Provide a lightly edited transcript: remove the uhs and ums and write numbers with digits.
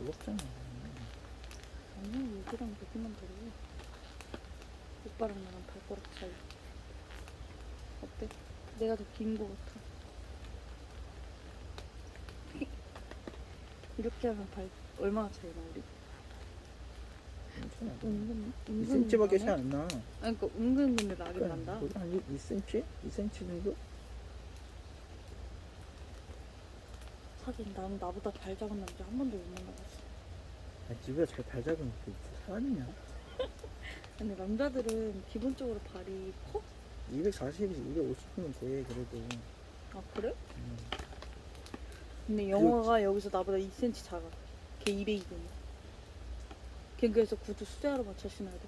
무겁잖아. 아니야, 여기랑 여기만 다르. 오빠랑 나랑 발가락 차이. 어때? 내가 더 긴 거 같아. 이렇게 하면 얼마나 차이 나, 우리? 괜찮아. 은근 2cm밖에 나네? 차이 안 나. 아니, 그러니까 은근 근데 나긴 난다. 거의 한 2cm? 2cm 정도? 하긴 나는 나보다 발 작은 남자 한 번도 못 만나봤어. 아, 니보다 잘 발 작은 그 사람이냐? 근데 남자들은 기본적으로 발이 커? 240에서 250은 돼, 그래도. 아, 그래? 음. 근데 영화가 여기서 나보다 2cm 작아. 걔 200이거든. 걔 그래서 구두 수제화로 맞춰 신어야 돼.